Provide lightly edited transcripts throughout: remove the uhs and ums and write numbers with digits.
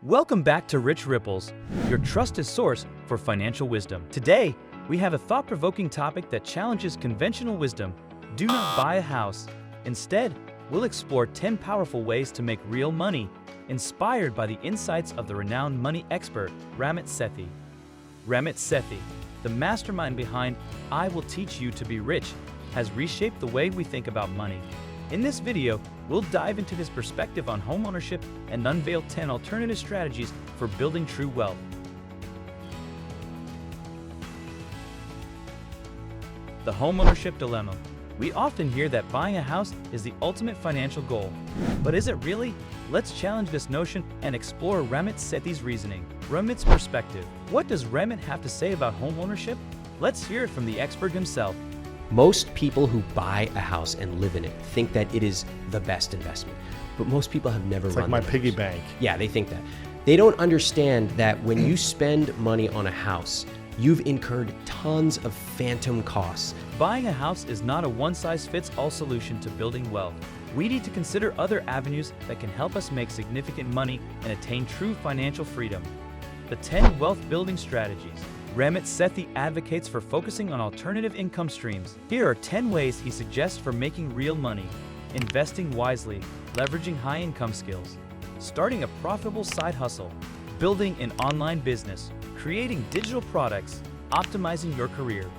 Welcome back to Rich Ripples, your trusted source for financial wisdom. Today, we have a thought-provoking topic that challenges conventional wisdom. Do not buy a house. Instead, we'll explore 10 powerful ways to make real money, inspired by the insights of the renowned money expert, Ramit Sethi. Ramit Sethi, the mastermind behind I Will Teach You to Be Rich, has reshaped the way we think about money. In this video, we'll dive into his perspective on homeownership and unveil 10 alternative strategies for building true wealth. The homeownership dilemma. We often hear that buying a house is the ultimate financial goal. But is it really? Let's challenge this notion and explore Ramit Sethi's reasoning. Ramit's perspective. What does Ramit have to say about homeownership? Let's hear it from the expert himself. Most people who buy a house and live in it think that it is the best investment, but most people have never run It's like my the piggy numbers. bank. Yeah, they think that. They don't understand that when you spend money on a house, you've incurred tons of phantom costs. Buying a house is not a one-size-fits-all solution to building wealth. We need to consider other avenues that can help us make significant money and attain true financial freedom. The 10 wealth-building strategies. Ramit Sethi advocates for focusing on alternative income streams. Here are 10 ways he suggests for making real money. Investing wisely, leveraging high-income skills, starting a profitable side hustle, building an online business, creating digital products, optimizing your career,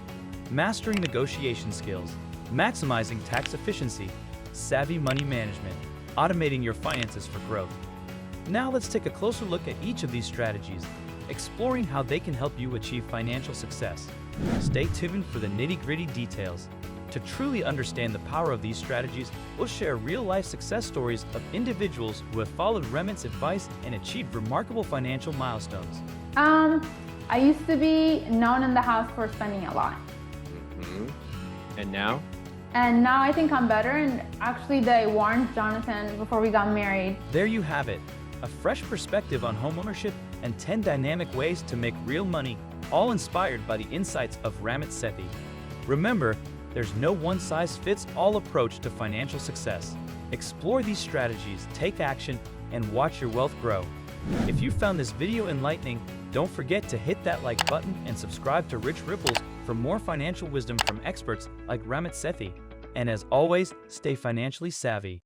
mastering negotiation skills, maximizing tax efficiency, savvy money management, automating your finances for growth. Now let's take a closer look at each of these strategies, exploring how they can help you achieve financial success. Stay tuned for the nitty-gritty details. To truly understand the power of these strategies, we'll share real-life success stories of individuals who have followed Ramit's advice and achieved remarkable financial milestones. I used to be known in the house for spending a lot. And now? And now I think I'm better, and actually they warned Jonathan before we got married. There you have it, a fresh perspective on homeownership and 10 dynamic ways to make real money, all inspired by the insights of Ramit Sethi. Remember, there's no one-size-fits-all approach to financial success. Explore these strategies, take action, and watch your wealth grow. If you found this video enlightening, don't forget to hit that like button and subscribe to Rich Ripples for more financial wisdom from experts like Ramit Sethi. And as always, stay financially savvy.